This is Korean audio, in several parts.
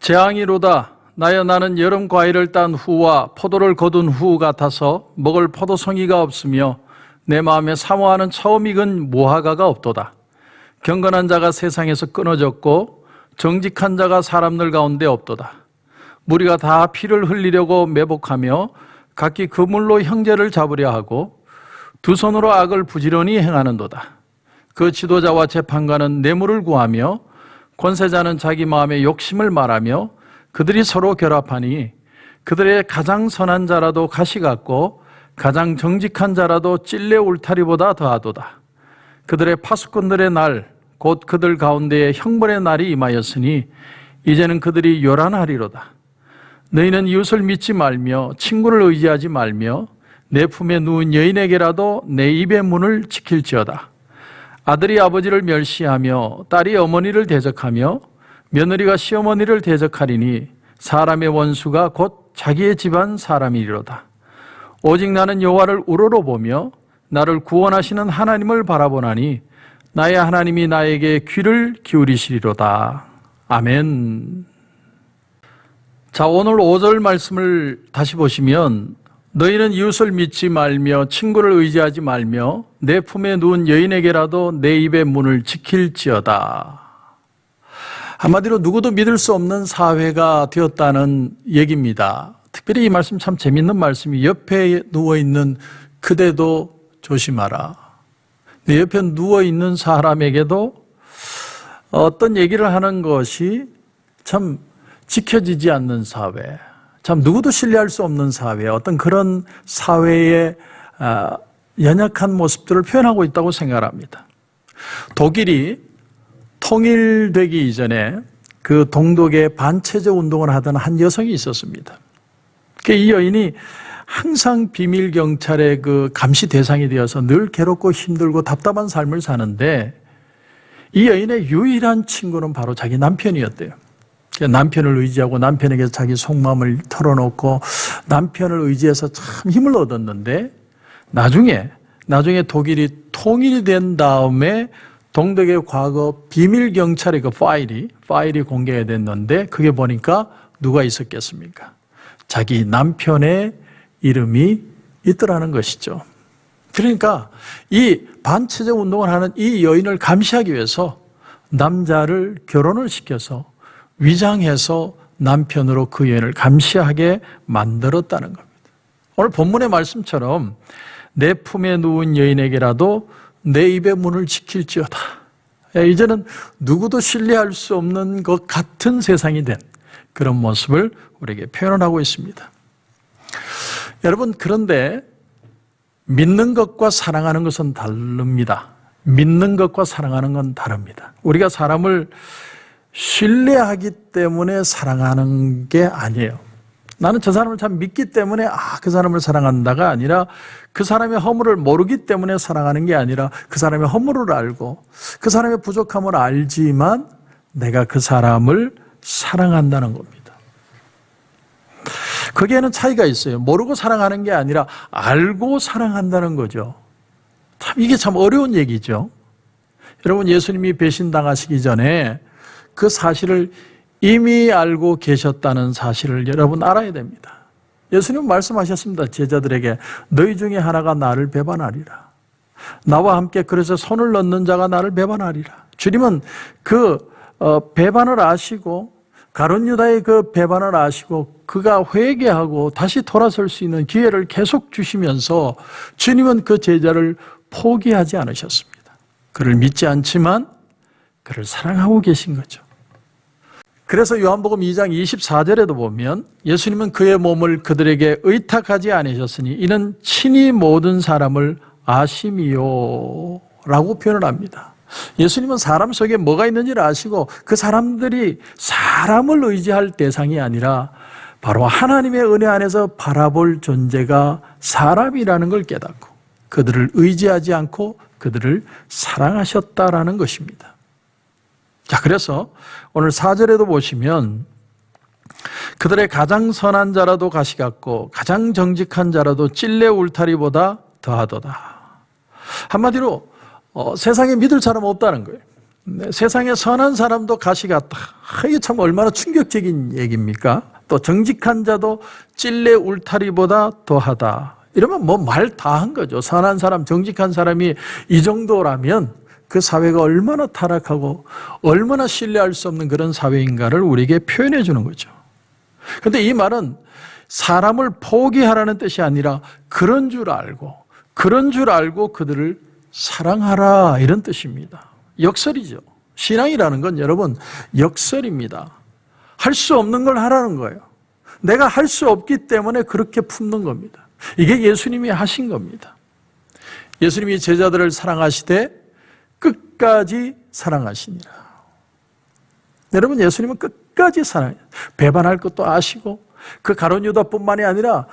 재앙이로다. 나여 나는 여름 과일을 딴 후와 포도를 거둔 후 같아서 먹을 포도송이가 없으며 내 마음에 사모하는 처음 익은 무화과가 없도다. 경건한 자가 세상에서 끊어졌고 정직한 자가 사람들 가운데 없도다. 무리가 다 피를 흘리려고 매복하며 각기 그물로 형제를 잡으려 하고 두 손으로 악을 부지런히 행하는도다. 그 지도자와 재판관은 뇌물을 구하며 권세자는 자기 마음의 욕심을 말하며 그들이 서로 결합하니 그들의 가장 선한 자라도 가시 같고 가장 정직한 자라도 찔레 울타리보다 더하도다. 그들의 파수꾼들의 날 곧 그들 가운데에 형벌의 날이 임하였으니 이제는 그들이 요란하리로다. 너희는 이웃을 믿지 말며 친구를 의지하지 말며 내 품에 누운 여인에게라도 내 입의 문을 지킬지어다. 아들이 아버지를 멸시하며 딸이 어머니를 대적하며 며느리가 시어머니를 대적하리니 사람의 원수가 곧 자기의 집안 사람이리로다. 오직 나는 여호와를 우러러 보며 나를 구원하시는 하나님을 바라보나니 나의 하나님이 나에게 귀를 기울이시리로다. 아멘. 자, 오늘 5절 말씀을 다시 보시면 너희는 이웃을 믿지 말며 친구를 의지하지 말며 내 품에 누운 여인에게라도 내 입의 문을 지킬지어다. 한마디로 누구도 믿을 수 없는 사회가 되었다는 얘기입니다. 특별히 이 말씀 참 재밌는 말씀이 옆에 누워있는 그대도 조심하라. 내 옆에 누워있는 사람에게도 어떤 얘기를 하는 것이 참 지켜지지 않는 사회, 참 누구도 신뢰할 수 없는 사회, 어떤 그런 사회의 연약한 모습들을 표현하고 있다고 생각합니다. 독일이 통일되기 이전에 그 동독의 반체제 운동을 하던 한 여성이 있었습니다. 이 여인이 항상 비밀 경찰의 그 감시 대상이 되어서 늘 괴롭고 힘들고 답답한 삶을 사는데 이 여인의 유일한 친구는 바로 자기 남편이었대요. 남편을 의지하고 남편에게 자기 속마음을 털어놓고 남편을 의지해서 참 힘을 얻었는데 나중에 독일이 통일이 된 다음에 동독의 과거 비밀 경찰의 그 파일이 공개가 됐는데 그게 보니까 누가 있었겠습니까? 자기 남편의 이름이 있더라는 것이죠. 그러니까 이 반체제 운동을 하는 이 여인을 감시하기 위해서 남자를 결혼을 시켜서 위장해서 남편으로 그 여인을 감시하게 만들었다는 겁니다. 오늘 본문의 말씀처럼 내 품에 누운 여인에게라도 내 입의 문을 지킬지어다. 이제는 누구도 신뢰할 수 없는 것 같은 세상이 된 그런 모습을 우리에게 표현하고 있습니다. 여러분, 그런데 믿는 것과 사랑하는 것은 다릅니다. 믿는 것과 사랑하는 건 다릅니다. 우리가 사람을 신뢰하기 때문에 사랑하는 게 아니에요. 나는 저 사람을 참 믿기 때문에 그 사람을 사랑한다가 아니라 그 사람의 허물을 모르기 때문에 사랑하는 게 아니라 그 사람의 허물을 알고 그 사람의 부족함을 알지만 내가 그 사람을 사랑한다는 겁니다. 거기에는 차이가 있어요. 모르고 사랑하는 게 아니라 알고 사랑한다는 거죠. 이게 참 어려운 얘기죠. 여러분, 예수님이 배신당하시기 전에 그 사실을 이미 알고 계셨다는 사실을 여러분 알아야 됩니다. 예수님은 말씀하셨습니다. 제자들에게 너희 중에 하나가 나를 배반하리라. 나와 함께 그래서 손을 넣는 자가 나를 배반하리라. 주님은 그 배반을 아시고 가룟 유다의 그 배반을 아시고 그가 회개하고 다시 돌아설 수 있는 기회를 계속 주시면서 주님은 그 제자를 포기하지 않으셨습니다. 그를 믿지 않지만 그를 사랑하고 계신 거죠. 그래서 요한복음 2장 24절에도 보면 예수님은 그의 몸을 그들에게 의탁하지 않으셨으니 이는 친히 모든 사람을 아심이요 라고 표현을 합니다. 예수님은 사람 속에 뭐가 있는지를 아시고 그 사람들이 사람을 의지할 대상이 아니라 바로 하나님의 은혜 안에서 바라볼 존재가 사람이라는 걸 깨닫고 그들을 의지하지 않고 그들을 사랑하셨다라는 것입니다. 자, 그래서 오늘 4절에도 보시면 그들의 가장 선한 자라도 가시 같고 가장 정직한 자라도 찔레 울타리보다 더하도다. 한마디로 세상에 믿을 사람 없다는 거예요. 세상에 선한 사람도 가시 같다. 이게 참 얼마나 충격적인 얘기입니까? 또 정직한 자도 찔레 울타리보다 더하다. 이러면 뭐 말 다 한 거죠. 선한 사람, 정직한 사람이 이 정도라면 그 사회가 얼마나 타락하고 얼마나 신뢰할 수 없는 그런 사회인가를 우리에게 표현해 주는 거죠. 그런데 이 말은 사람을 포기하라는 뜻이 아니라 그런 줄 알고 그들을 사랑하라 이런 뜻입니다. 역설이죠. 신앙이라는 건 여러분 역설입니다. 할 수 없는 걸 하라는 거예요. 내가 할 수 없기 때문에 그렇게 품는 겁니다. 이게 예수님이 하신 겁니다. 예수님이 제자들을 사랑하시되 끝까지 사랑하시니라. 여러분 예수님은 끝까지 사랑해요. 배반할 것도 아시고 그 가룟 유다뿐만이 아니라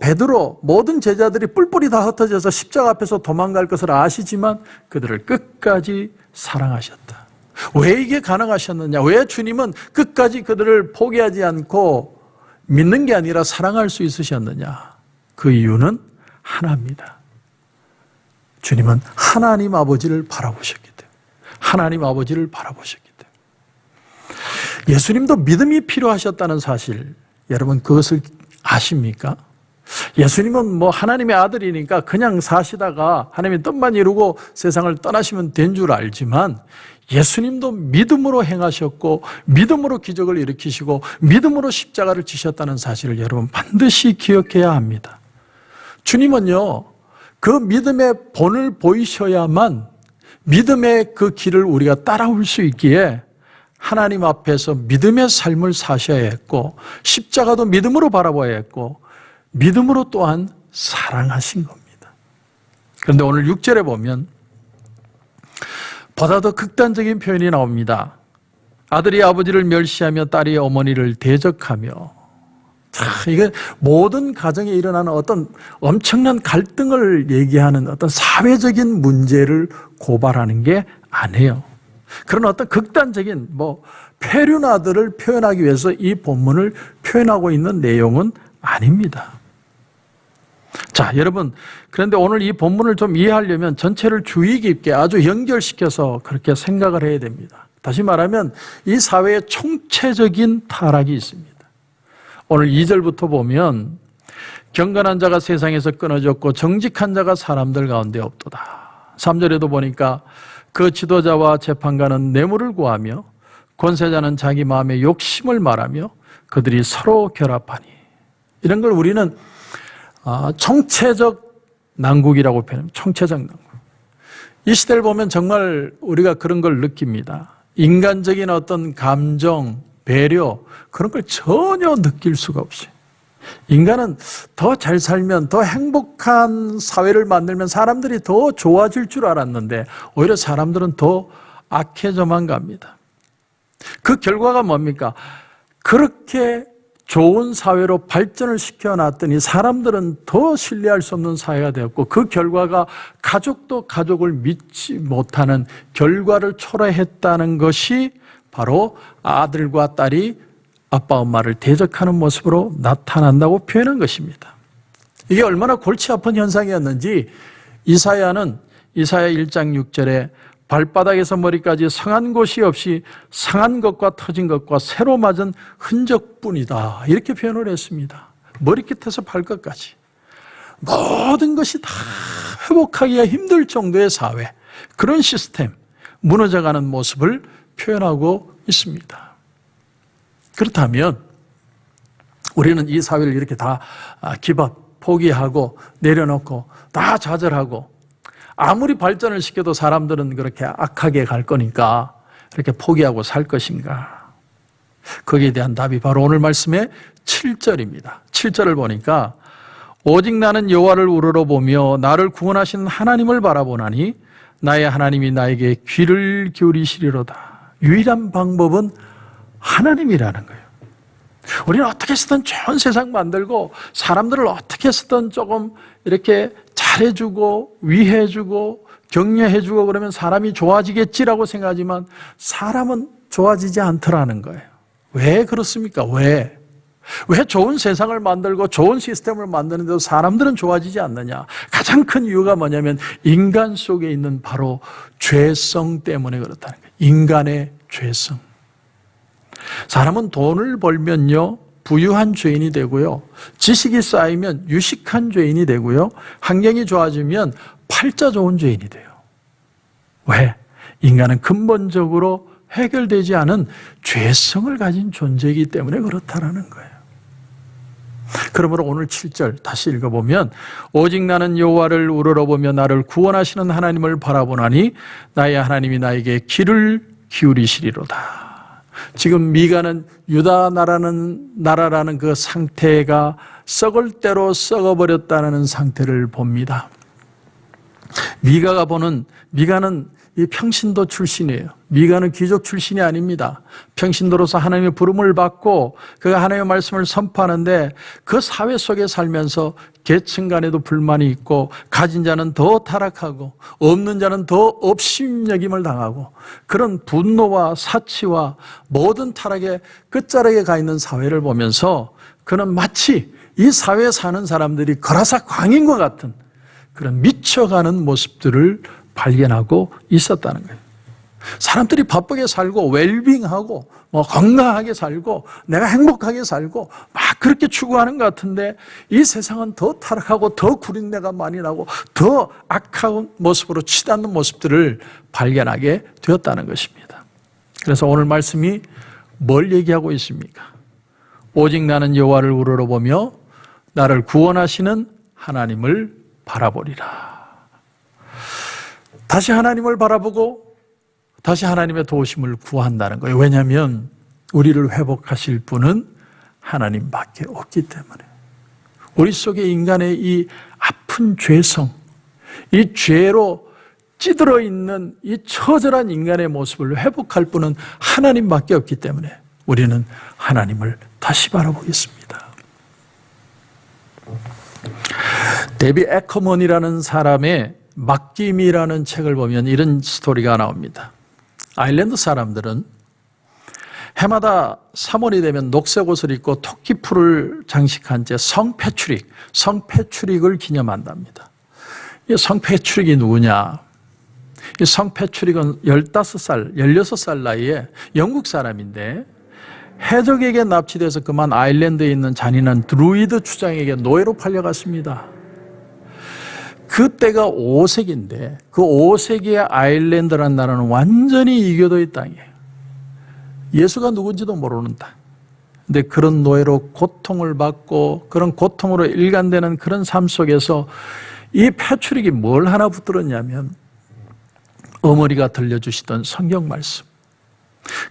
베드로 모든 제자들이 뿔뿔이 다 흩어져서 십자가 앞에서 도망갈 것을 아시지만 그들을 끝까지 사랑하셨다. 왜 이게 가능하셨느냐? 왜 주님은 끝까지 그들을 포기하지 않고 믿는 게 아니라 사랑할 수 있으셨느냐? 그 이유는 하나입니다. 주님은 하나님 아버지를 바라보셨기 때문에. 하나님 아버지를 바라보셨기 때문에. 예수님도 믿음이 필요하셨다는 사실, 여러분 그것을 아십니까? 예수님은 하나님의 아들이니까 그냥 사시다가 하나님의 뜻만 이루고 세상을 떠나시면 된 줄 알지만 예수님도 믿음으로 행하셨고 믿음으로 기적을 일으키시고 믿음으로 십자가를 지셨다는 사실을 여러분 반드시 기억해야 합니다. 주님은요, 그 믿음의 본을 보이셔야만 믿음의 그 길을 우리가 따라올 수 있기에 하나님 앞에서 믿음의 삶을 사셔야 했고 십자가도 믿음으로 바라봐야 했고 믿음으로 또한 사랑하신 겁니다. 그런데 오늘 6절에 보면 보다 더 극단적인 표현이 나옵니다. 아들이 아버지를 멸시하며 딸이 어머니를 대적하며. 이게 모든 가정에 일어나는 어떤 엄청난 갈등을 얘기하는 어떤 사회적인 문제를 고발하는 게 아니에요. 그런 어떤 극단적인 폐륜아들을 표현하기 위해서 이 본문을 표현하고 있는 내용은 아닙니다. 자, 여러분, 그런데 오늘 이 본문을 좀 이해하려면 전체를 주의 깊게 아주 연결시켜서 그렇게 생각을 해야 됩니다. 다시 말하면 이 사회에 총체적인 타락이 있습니다. 오늘 2절부터 보면 경건한 자가 세상에서 끊어졌고 정직한 자가 사람들 가운데 없도다. 3절에도 보니까 그 지도자와 재판관은 뇌물을 구하며 권세자는 자기 마음의 욕심을 말하며 그들이 서로 결합하니. 이런 걸 우리는 총체적 난국이라고 표현합니다. 총체적 난국. 이 시대를 보면 정말 우리가 그런 걸 느낍니다. 인간적인 어떤 감정, 배려 그런 걸 전혀 느낄 수가 없어요. 인간은 더 잘 살면 더 행복한 사회를 만들면 사람들이 더 좋아질 줄 알았는데 오히려 사람들은 더 악해져만 갑니다. 그 결과가 뭡니까? 그렇게 좋은 사회로 발전을 시켜놨더니 사람들은 더 신뢰할 수 없는 사회가 되었고 그 결과가 가족도 가족을 믿지 못하는 결과를 초래했다는 것이 바로 아들과 딸이 아빠 엄마를 대적하는 모습으로 나타난다고 표현한 것입니다. 이게 얼마나 골치 아픈 현상이었는지 이사야는 이사야 1장 6절에 발바닥에서 머리까지 상한 곳이 없이 상한 것과 터진 것과 새로 맞은 흔적뿐이다. 이렇게 표현을 했습니다. 머리끝에서 발끝까지. 모든 것이 다 회복하기가 힘들 정도의 사회. 그런 시스템, 무너져가는 모습을 표현하고 있습니다. 그렇다면 우리는 이 사회를 이렇게 다 기밥, 포기하고 내려놓고 다 좌절하고 아무리 발전을 시켜도 사람들은 그렇게 악하게 갈 거니까 이렇게 포기하고 살 것인가? 거기에 대한 답이 바로 오늘 말씀의 7절입니다. 7절을 보니까 오직 나는 여호와를 우러러보며 나를 구원하신 하나님을 바라보나니 나의 하나님이 나에게 귀를 기울이시리로다. 유일한 방법은 하나님이라는 거예요. 우리는 어떻게 해서든 좋은 세상 만들고 사람들을 어떻게 해서든 조금 이렇게 잘해주고 위해주고 격려해주고 그러면 사람이 좋아지겠지라고 생각하지만 사람은 좋아지지 않더라는 거예요. 왜 그렇습니까? 왜? 왜 좋은 세상을 만들고 좋은 시스템을 만드는데도 사람들은 좋아지지 않느냐? 가장 큰 이유가 뭐냐면 인간 속에 있는 바로 죄성 때문에 그렇다는 거예요. 인간의 죄성. 사람은 돈을 벌면요, 부유한 죄인이 되고요, 지식이 쌓이면 유식한 죄인이 되고요, 환경이 좋아지면 팔자 좋은 죄인이 돼요. 왜? 인간은 근본적으로 해결되지 않은 죄성을 가진 존재이기 때문에 그렇다라는 거예요. 그러므로 오늘 7절 다시 읽어보면 오직 나는 여호와를 우러러보며 나를 구원하시는 하나님을 바라보나니 나의 하나님이 나에게 귀를 기울이시리로다. 지금 미가는 유다 나라라는 그 상태가 썩을 대로 썩어버렸다는 상태를 봅니다. 미가는 이 평신도 출신이에요. 미가는 귀족 출신이 아닙니다. 평신도로서 하나님의 부름을 받고 그가 하나님의 말씀을 선포하는데 그 사회 속에 살면서 계층 간에도 불만이 있고 가진 자는 더 타락하고 없는 자는 더 업심여김을 당하고 그런 분노와 사치와 모든 타락의 끝자락에 가 있는 사회를 보면서 그는 마치 이 사회에 사는 사람들이 거라사 광인과 같은 그런 미쳐가는 모습들을 발견하고 있었다는 거예요. 사람들이 바쁘게 살고 웰빙하고 건강하게 살고 내가 행복하게 살고 막 그렇게 추구하는 것 같은데 이 세상은 더 타락하고 더 구린내가 많이 나고 더 악한 모습으로 치닫는 모습들을 발견하게 되었다는 것입니다. 그래서 오늘 말씀이 뭘 얘기하고 있습니까? 오직 나는 여호와를 우러러보며 나를 구원하시는 하나님을 바라보리라. 다시 하나님을 바라보고 다시 하나님의 도우심을 구한다는 거예요. 왜냐하면 우리를 회복하실 분은 하나님밖에 없기 때문에. 우리 속에 인간의 이 아픈 죄성, 이 죄로 찌들어 있는 이 처절한 인간의 모습을 회복할 분은 하나님밖에 없기 때문에 우리는 하나님을 다시 바라보겠습니다. 데비 에커먼이라는 사람의 맡김이라는 책을 보면 이런 스토리가 나옵니다. 아일랜드 사람들은 해마다 3월이 되면 녹색 옷을 입고 토끼풀을 장식한 채 성패추릭을 기념한답니다. 이 성패추릭이 누구냐? 이 성패추릭은 15살, 16살 나이에 영국 사람인데 해적에게 납치돼서 그만 아일랜드에 있는 잔인한 드루이드 추장에게 노예로 팔려갔습니다. 그때가 5세기인데 그 5세기의 아일랜드라는 나라는 완전히 이교도의 땅이에요. 예수가 누군지도 모르는 땅. 근데 그런 노예로 고통을 받고 그런 고통으로 일관되는 그런 삶 속에서 이 패추릭이 뭘 하나 붙들었냐면 어머니가 들려주시던 성경 말씀.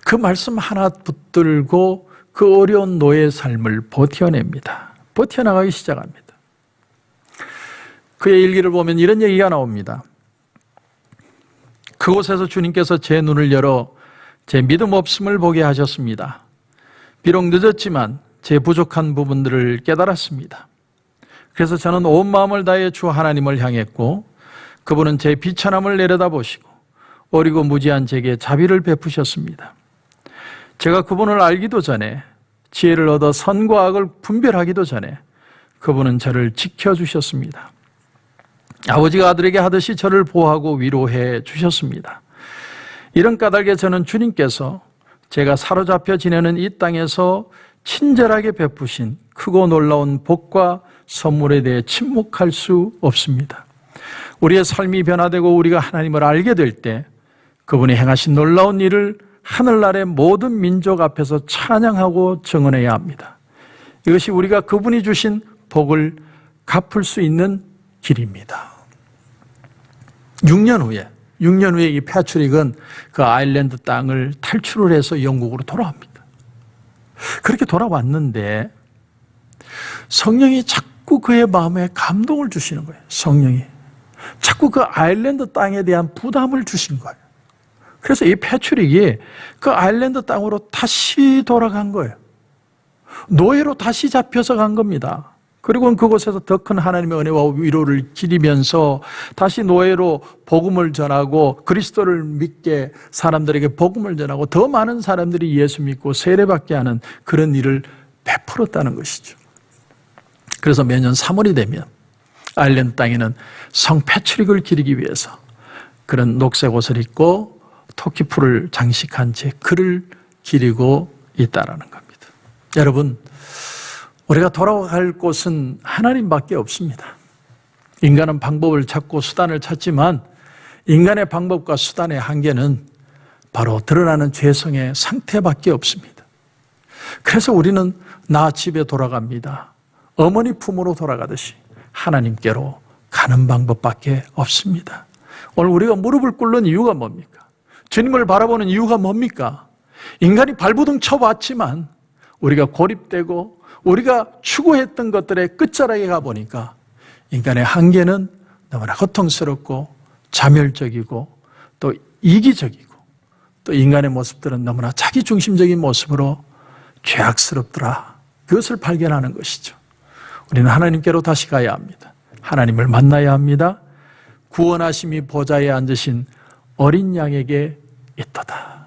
그 말씀 하나 붙들고 그 어려운 노예 삶을 버텨냅니다. 버텨나가기 시작합니다. 그의 일기를 보면 이런 얘기가 나옵니다. 그곳에서 주님께서 제 눈을 열어 제 믿음 없음을 보게 하셨습니다. 비록 늦었지만 제 부족한 부분들을 깨달았습니다. 그래서 저는 온 마음을 다해 주 하나님을 향했고 그분은 제 비천함을 내려다보시고 어리고 무지한 제게 자비를 베푸셨습니다. 제가 그분을 알기도 전에 지혜를 얻어 선과 악을 분별하기도 전에 그분은 저를 지켜주셨습니다. 아버지가 아들에게 하듯이 저를 보호하고 위로해 주셨습니다. 이런 까닭에 저는 주님께서 제가 사로잡혀 지내는 이 땅에서 친절하게 베푸신 크고 놀라운 복과 선물에 대해 침묵할 수 없습니다. 우리의 삶이 변화되고 우리가 하나님을 알게 될 때 그분이 행하신 놀라운 일을 하늘나라의 모든 민족 앞에서 찬양하고 증언해야 합니다. 이것이 우리가 그분이 주신 복을 갚을 수 있는 길입니다. 6년 후에 이 패트릭은 그 아일랜드 땅을 탈출을 해서 영국으로 돌아옵니다. 그렇게 돌아왔는데 성령이 자꾸 그의 마음에 감동을 주시는 거예요. 성령이 자꾸 그 아일랜드 땅에 대한 부담을 주신 거예요. 그래서 이 패트릭이 그 아일랜드 땅으로 다시 돌아간 거예요. 노예로 다시 잡혀서 간 겁니다. 그리고 그곳에서 더 큰 하나님의 은혜와 위로를 기리면서 다시 노예로 복음을 전하고 그리스도를 믿게 사람들에게 복음을 전하고 더 많은 사람들이 예수 믿고 세례받게 하는 그런 일을 베풀었다는 것이죠. 그래서 매년 3월이 되면 아일랜드 땅에는 성 패트릭을 기리기 위해서 그런 녹색 옷을 입고 토끼풀을 장식한 채 그를 기리고 있다라는 겁니다. 여러분, 우리가 돌아갈 곳은 하나님밖에 없습니다. 인간은 방법을 찾고 수단을 찾지만 인간의 방법과 수단의 한계는 바로 드러나는 죄성의 상태밖에 없습니다. 그래서 우리는 나 집에 돌아갑니다. 어머니 품으로 돌아가듯이 하나님께로 가는 방법밖에 없습니다. 오늘 우리가 무릎을 꿇는 이유가 뭡니까? 주님을 바라보는 이유가 뭡니까? 인간이 발버둥 쳐봤지만 우리가 고립되고 우리가 추구했던 것들의 끝자락에 가보니까 인간의 한계는 너무나 고통스럽고 자멸적이고 또 이기적이고 또 인간의 모습들은 너무나 자기중심적인 모습으로 죄악스럽더라. 그것을 발견하는 것이죠. 우리는 하나님께로 다시 가야 합니다. 하나님을 만나야 합니다. 구원하심이 보좌에 앉으신 어린 양에게 있도다.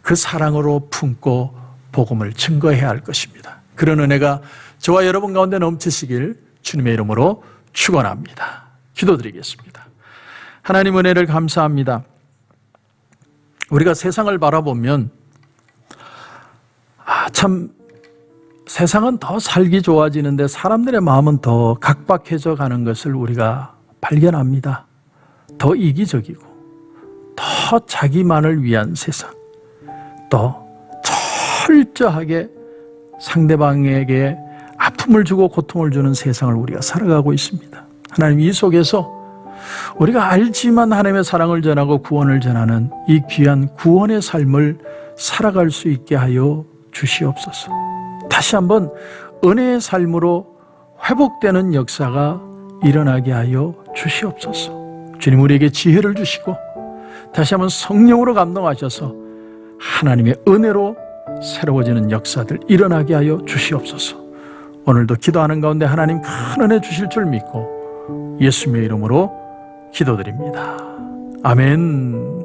그 사랑으로 품고 복음을 증거해야 할 것입니다. 그런 은혜가 저와 여러분 가운데 넘치시길 주님의 이름으로 축원합니다. 기도드리겠습니다. 하나님 은혜를 감사합니다. 우리가 세상을 바라보면 참 세상은 더 살기 좋아지는데 사람들의 마음은 더 각박해져 가는 것을 우리가 발견합니다. 더 이기적이고 더 자기만을 위한 세상, 또 철저하게 상대방에게 아픔을 주고 고통을 주는 세상을 우리가 살아가고 있습니다. 하나님, 이 속에서 우리가 알지만 하나님의 사랑을 전하고 구원을 전하는 이 귀한 구원의 삶을 살아갈 수 있게 하여 주시옵소서. 다시 한번 은혜의 삶으로 회복되는 역사가 일어나게 하여 주시옵소서. 주님, 우리에게 지혜를 주시고 다시 한번 성령으로 감동하셔서 하나님의 은혜로 새로워지는 역사들 일어나게 하여 주시옵소서. 오늘도 기도하는 가운데 하나님 큰 은혜 주실 줄 믿고 예수님의 이름으로 기도드립니다. 아멘.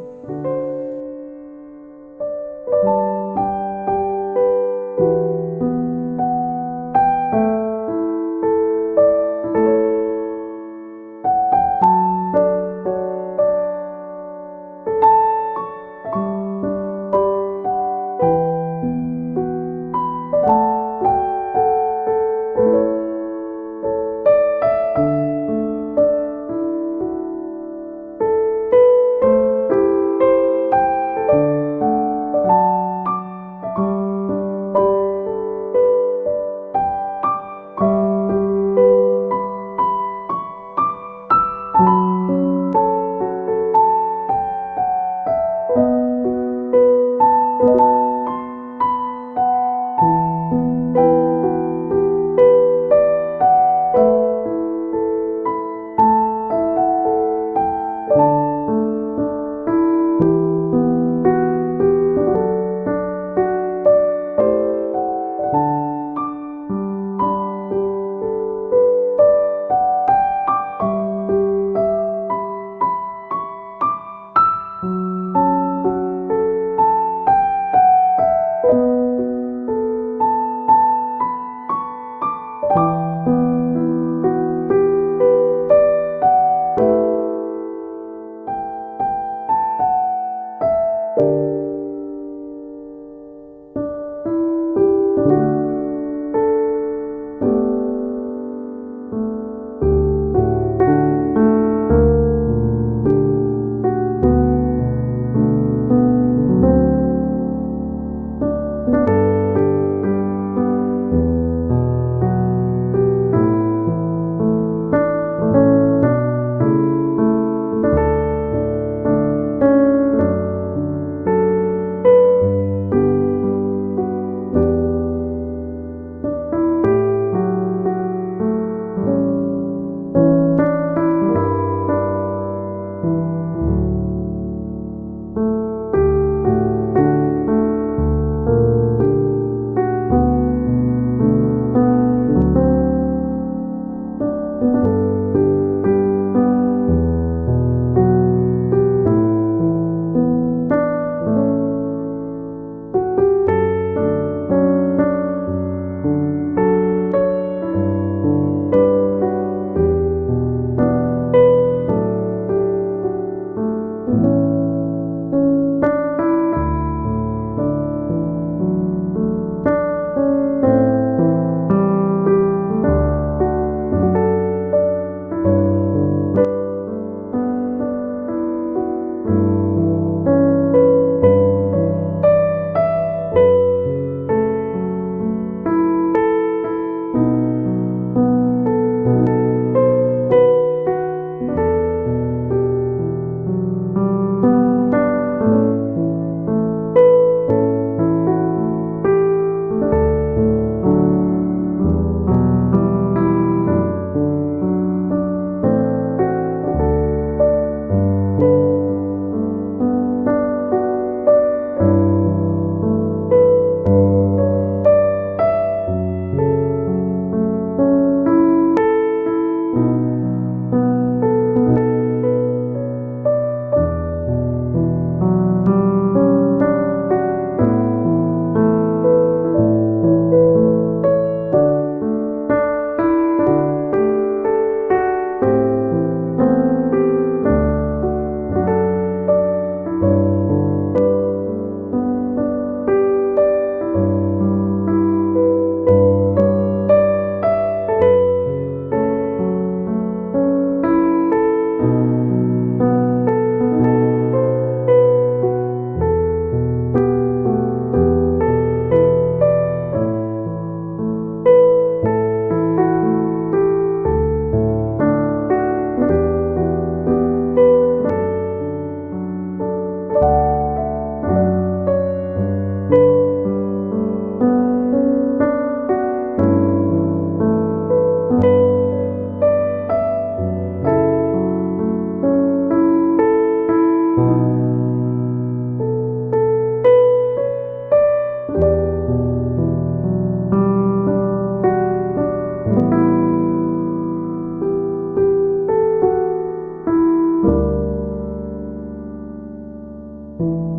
you.